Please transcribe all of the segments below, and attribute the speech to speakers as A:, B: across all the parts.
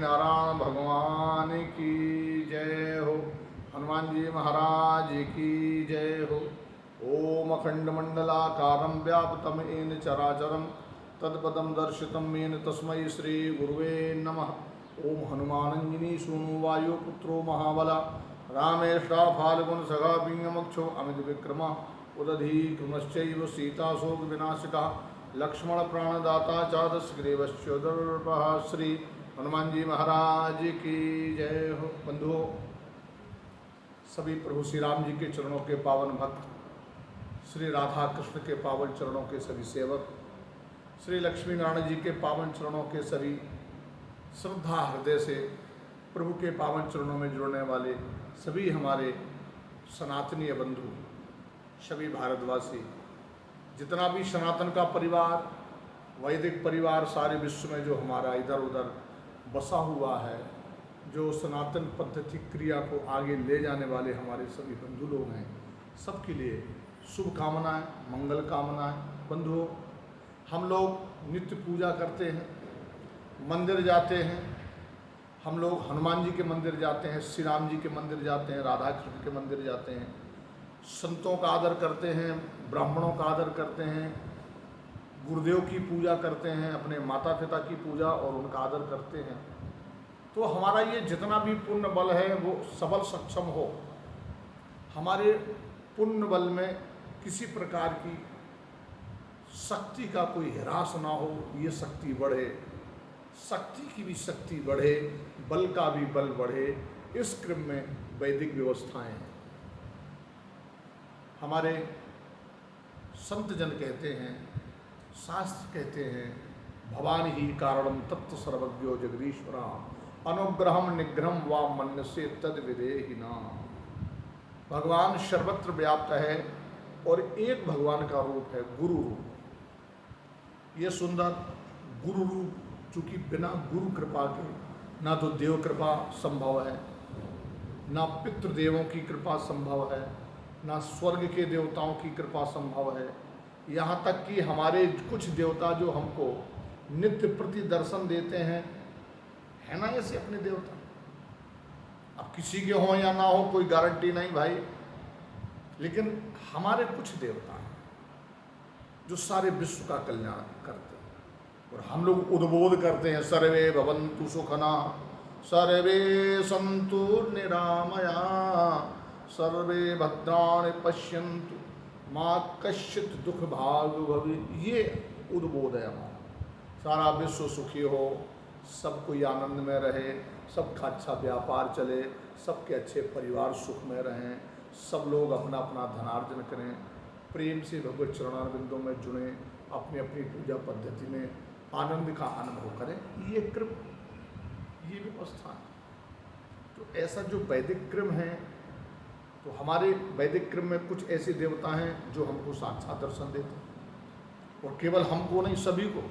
A: नारायण भगवान की जय हो। हनुमान जी महाराज की जय हो। ओम अखंडमंडलाकारं व्याप्तं येन चराचरं तत्पदं दर्शितं येन तस्मै श्री गुरुवे नमः। ओम हनुमानंजनी सूनु वायुपुत्रो महाबला रामेष्टा फाल्गुन सखा पिंगमक्षो अमित विक्रम उदधी कृमश्चैव सीताशोक विनाशकः लक्ष्मण प्राणदाता च दशग्रीवश्चोदर्पः। श्री हनुमान जी महाराज की जय हो। बंधुओं, सभी प्रभु श्री राम जी के चरणों के पावन भक्त, श्री राधा कृष्ण के पावन चरणों के सभी सेवक, श्री लक्ष्मी नारायण जी के पावन चरणों के सभी श्रद्धा हृदय से प्रभु के पावन चरणों में जुड़ने वाले सभी हमारे सनातनीय बंधु, सभी भारतवासी, जितना भी सनातन का परिवार, वैदिक परिवार सारे विश्व में जो हमारा इधर उधर बसा हुआ है, जो सनातन पद्धति क्रिया को आगे ले जाने वाले हमारे सभी बंधु लोग हैं, सबके लिए शुभकामनाएं, मंगल कामनाएं। बंधुओं, हम लोग नित्य पूजा करते हैं, मंदिर जाते हैं, हम लोग हनुमान जी के मंदिर जाते हैं, श्री राम जी के मंदिर जाते हैं, राधा कृष्ण के मंदिर जाते हैं, संतों का आदर करते हैं, ब्राह्मणों का आदर करते हैं, गुरुदेव की पूजा करते हैं, अपने माता पिता की पूजा और उनका आदर करते हैं। तो हमारा ये जितना भी पुण्य बल है वो सबल सक्षम हो, हमारे पुण्य बल में किसी प्रकार की शक्ति का कोई ह्रास ना हो, ये शक्ति बढ़े, शक्ति की भी शक्ति बढ़े, बल का भी बल बढ़े, इस क्रम में वैदिक व्यवस्थाएं हैं। हमारे संत जन कहते हैं, शास्त्र कहते हैं, भवान ही कारणम तत्व सर्वज्ञो जगदीश्वरा अनुग्रहम निग्रहम वा मन्यसे तद विदेहिना। भगवान सर्वत्र व्याप्त है और एक भगवान का रूप है गुरु रूप। ये सुंदर गुरु रूप, चूँकि बिना गुरु कृपा के ना तो देव कृपा संभव है, ना पितृदेवों की कृपा संभव है, ना स्वर्ग के देवताओं की कृपा संभव है। यहाँ तक कि हमारे कुछ देवता जो हमको नित्य प्रति दर्शन देते हैं, है ना ऐसे अपने देवता। अब किसी के हों या ना हो कोई गारंटी नहीं भाई, लेकिन हमारे कुछ देवता हैं जो सारे विश्व का कल्याण करते हैं और हम लोग उद्बोध करते हैं, सर्वे भवन्तु सुखना सर्वे सन्तु निरामया सर्वे भद्राणि पश्यन्तु माँ कश्चित् दुख भाग भवेत्। ये उद्बोध है हमारा। सारा विश्व सुखी हो, सब कोई आनंद में रहे, सबका अच्छा व्यापार चले, सबके अच्छे परिवार सुख में रहें, सब लोग अपना अपना धनार्जन करें, प्रेम से भगवत चरणारविंदों में जुड़ें, अपनी अपनी पूजा पद्धति में आनंद का अनुभव करें। ये क्रम, ये व्यवस्था है। तो ऐसा जो वैदिक क्रम है, तो हमारे वैदिक क्रम में कुछ ऐसे देवता हैं जो हमको साक्षात दर्शन देते हैं, और केवल हमको नहीं सभी को,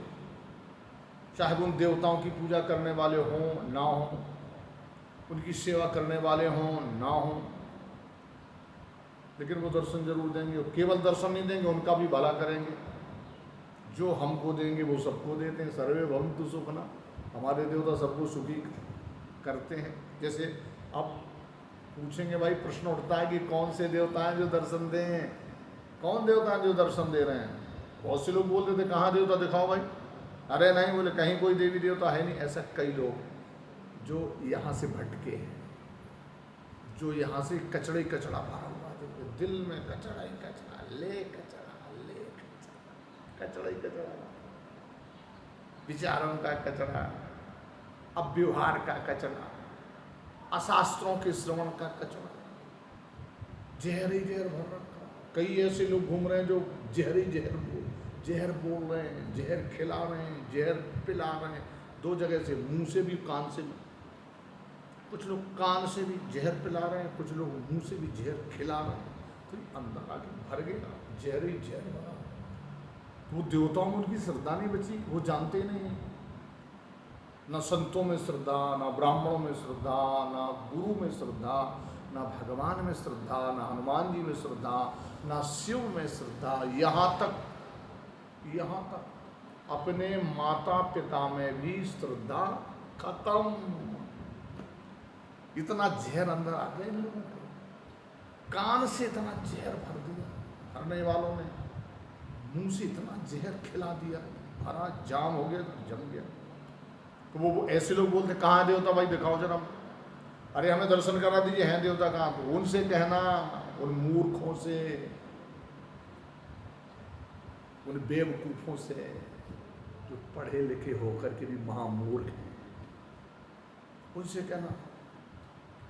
A: चाहे उन देवताओं की पूजा करने वाले हों ना हों, उनकी सेवा करने वाले हों ना हों, लेकिन वो दर्शन जरूर देंगे। और केवल दर्शन नहीं देंगे, उनका भी भला करेंगे। जो हमको देंगे वो सबको देते हैं। सर्वे भवन्तु सुखिनः, हमारे देवता सबको सुखी करते हैं। जैसे अब पूछेंगे भाई, प्रश्न उठता है कि कौन से देवता हैं जो दर्शन दें, कौन देवता हैं जो दर्शन दे रहे हैं। बहुत से लोग बोलते थे कहाँ देवता दिखाओ भाई, अरे नहीं, बोले कहीं कोई देवी देवता है नहीं। ऐसा कई लोग जो यहाँ से भटके हैं, जो यहाँ से कचड़े कचड़ा भरा हुआ, जो दिल में कचड़ा ही कचड़ा, ले कचड़ा ले कचड़ा, कचड़ा ही कचड़ा, विचारों का कचड़ा, अब व्यवहार का कचड़ा, अशास्त्रों के श्रवण का कचरा, जहर ही जहर भर रखा। कई ऐसे लोग घूम रहे हैं जो जहर ही जहर बोल रहे हैं, जहर खिला रहे हैं, जहर पिला रहे हैं। दो जगह से, मुंह से भी कान से भी। कुछ लोग कान से भी जहर पिला रहे हैं, कुछ लोग मुंह से भी जहर खिला रहे हैं। तो अंदर आके भर गया, जहर ही जहर भरा। वो देवताओं में उनकी श्रद्धा नहीं बची, वो जानते ही नहीं। न संतों में श्रद्धा, न ब्राह्मणों में श्रद्धा, न गुरु में श्रद्धा, न भगवान में श्रद्धा, न हनुमान जी में श्रद्धा, न शिव में श्रद्धा। यहाँ तक अपने माता पिता में भी श्रद्धा खत्म। इतना जहर अंदर आ गया इन लोगों को, कान से इतना जहर भर दिया भरने वालों ने, मुंह से इतना जहर खिला दिया, भरा जाम हो गया, तो जम गया। तो वो ऐसे लोग बोलते कहाँ देवता भाई दिखाओ जरा, अरे हमें दर्शन करा दीजिए, हैं देवता कहाँ? तो उनसे कहना, उन मूर्खों से, उन बेवकूफों से जो पढ़े लिखे होकर के भी महामूर्ख हैं, उनसे कहना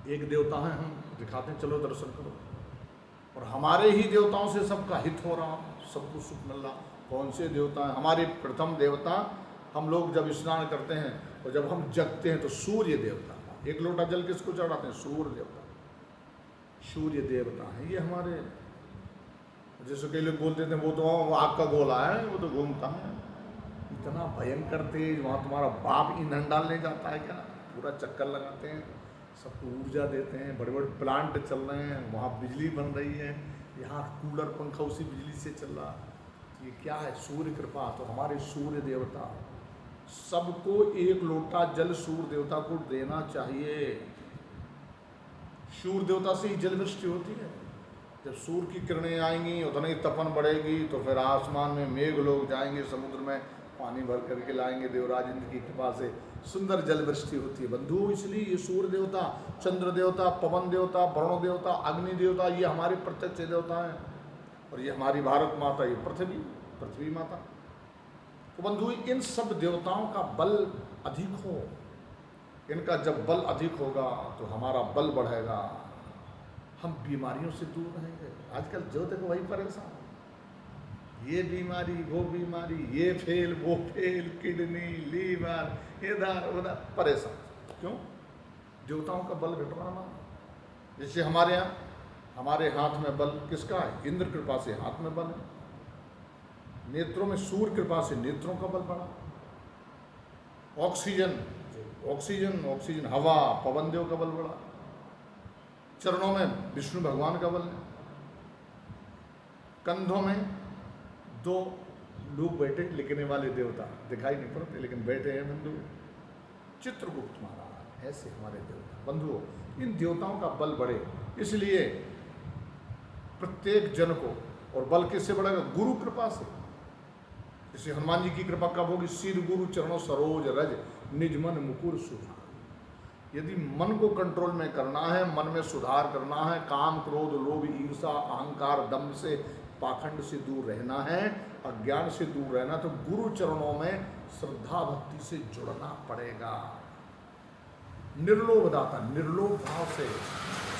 A: एक देवता है, हम दिखाते हैं, चलो दर्शन करो। और हमारे ही देवताओं से सबका हित हो रहा, सबको सुख मिल रहा। कौन से देवता हैं? हमारे प्रथम देवता, हम लोग जब स्नान करते हैं और जब हम जगते हैं तो सूर्य देवता, एक लोटा जल किसको चढ़ाते हैं? सूर्य देवता। सूर्य देवता है ये हमारे। जैसे कई लोग बोलते थे वो तो आग का गोला है, वो तो घूमता है। इतना भयंकर तेज, वहाँ तुम्हारा बाप ईंधन डालने जाता है क्या? पूरा चक्कर लगाते हैं, सबको ऊर्जा देते हैं, बड़े बड़े प्लांट चल रहे हैं, वहाँ बिजली बन रही है, यहाँ कूलर पंखा उसी बिजली से चल रहा। ये क्या है? सूर्य कृपा। तो हमारे सूर्य देवता, सबको एक लोटा जल सूर्य देवता को देना चाहिए। सूर्य देवता से ही जल वृष्टि होती है। जब सूर्य की किरणें आएंगी उतना ही तपन बढ़ेगी, तो फिर आसमान में मेघ लोग जाएंगे, समुद्र में पानी भर करके लाएंगे, देवराज इंद्र की कृपा से सुंदर जल वृष्टि होती है बंधु। इसलिए ये सूर्य देवता, चंद्र देवता, पवन देवता, वरुण देवता, अग्नि देवता, ये हमारे प्रत्यक्ष देवता हैं। और ये हमारी भारत माता, ये पृथ्वी माता। तो बंधु इन सब देवताओं का बल अधिक हो, इनका जब बल अधिक होगा तो हमारा बल बढ़ेगा, हम बीमारियों से दूर रहेंगे। आजकल जो देखो वही परेशान, ये बीमारी वो बीमारी, ये फेल वो फेल, किडनी लीवर इधर उधर, परेशान क्यों? देवताओं का बल घट रहा ना। जैसे हमारे यहाँ, हमारे हाथ में बल किसका है? इंद्र कृपा से हाथ में बल है। नेत्रों में सूर्य कृपा से नेत्रों का बल बढ़ा। ऑक्सीजन ऑक्सीजन ऑक्सीजन हवा, पवन देव का बल बढ़ा। चरणों में विष्णु भगवान का बल है। कंधों में दो लोग बैठे, लिखने वाले देवता दिखाई नहीं पड़ते लेकिन बैठे हैं बंधु, चित्रगुप्त महाराज। ऐसे हमारे देवता बंधुओं, इन देवताओं का बल बढ़े, इसलिए प्रत्येक जन को, और बल किससे बढ़ेगा? गुरु कृपा से। जैसे हनुमान जी की कृपा कब होगी? सिर गुरु चरणों सरोज रज, निज मन मुकुर सुधार। यदि मन को कंट्रोल में करना है, मन में सुधार करना है, काम क्रोध लोभ ईर्षा अहंकार दम्भ से, पाखंड से दूर रहना है, अज्ञान से दूर रहना, तो गुरु चरणों में श्रद्धा भक्ति से जुड़ना पड़ेगा। निर्लोभ दाता, निर्लोभ भाव से,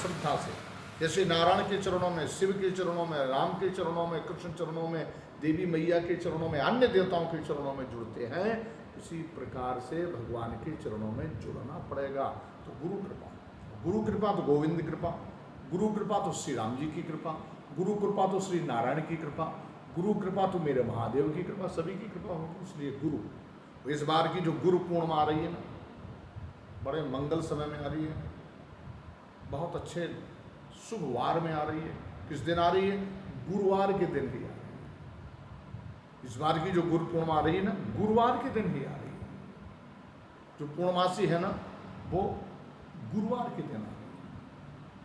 A: श्रद्धा से। जैसे नारायण के चरणों में, शिव के चरणों में, राम के चरणों में, कृष्ण चरणों में, देवी मैया के चरणों में, अन्य देवताओं के चरणों में जुड़ते हैं, इसी प्रकार से भगवान के चरणों में जुड़ना पड़ेगा। तो गुरु कृपा, गुरु कृपा तो गोविंद कृपा, गुरु कृपा तो श्री राम जी की कृपा, गुरु कृपा तो श्री नारायण की कृपा, गुरु कृपा तो मेरे महादेव की कृपा, सभी की कृपा होगी। इसलिए गुरु, इस बार की जो गुरु पूर्णिमा आ रही है ना, बड़े मंगल समय में आ रही है, बहुत अच्छे शुभ वार में आ रही है। किस दिन आ रही है? गुरुवार के दिन ही आ रही है। इस बार की जो गुरु पूर्णिमा आ रही है ना, गुरुवार के दिन ही आ रही है। जो पूर्णमासी है ना, वो गुरुवार के दिन आ रही है।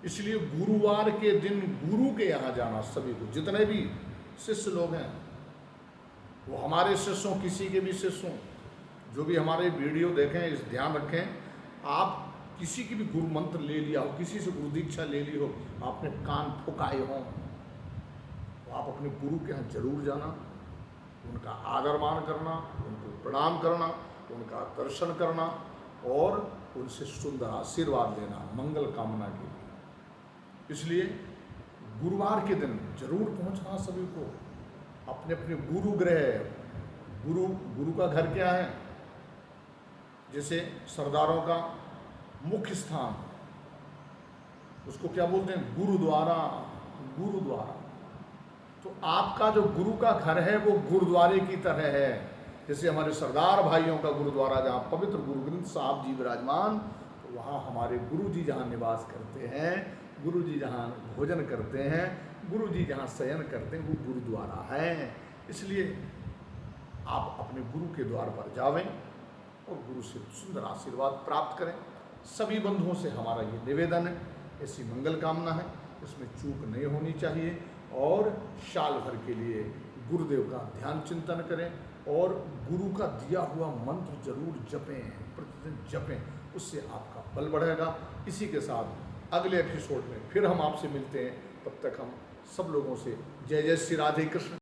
A: इसलिए गुरुवार के दिन गुरु के यहाँ जाना, सभी को, जितने भी शिष्य लोग हैं, वो हमारे शिष्य हों, किसी के भी शिष्य हों, जो भी हमारे वीडियो देखें, इस ध्यान रखें, आप किसी की भी गुरु मंत्र ले लिया हो, किसी से गुरु दीक्षा ले ली हो, आपने कान फुकाए हों, तो आप अपने गुरु के यहाँ जरूर जाना, उनका आदर मान करना, उनको प्रणाम करना, उनका दर्शन करना और उनसे सुंदर आशीर्वाद लेना, मंगल कामना के लिए। इसलिए गुरुवार के दिन जरूर पहुंचना सभी को अपने अपने गुरु गृह। गुरु का घर क्या है? जैसे सरदारों का मुख्य स्थान, उसको क्या बोलते हैं? गुरुद्वारा। गुरुद्वारा। तो आपका जो गुरु का घर है वो गुरुद्वारे की तरह है। जैसे हमारे सरदार भाइयों का गुरुद्वारा, जहाँ पवित्र गुरु ग्रंथ साहब जी विराजमान, तो वहाँ हमारे गुरु जी जहाँ निवास करते हैं, गुरु जी जहाँ भोजन करते हैं, गुरु जी जहाँ शयन करते हैं, वो गुरुद्वारा है। इसलिए आप अपने गुरु के द्वार पर जावें, और गुरु से सुंदर आशीर्वाद प्राप्त करें। सभी बंधुओं से हमारा ये निवेदन है, ऐसी मंगल कामना है, इसमें चूक नहीं होनी चाहिए। और साल भर के लिए गुरुदेव का ध्यान चिंतन करें और गुरु का दिया हुआ मंत्र जरूर जपें, प्रतिदिन जपें, उससे आपका बल बढ़ेगा। इसी के साथ अगले एपिसोड में फिर हम आपसे मिलते हैं। तब तक हम सब लोगों से जय जय श्री राधे कृष्ण।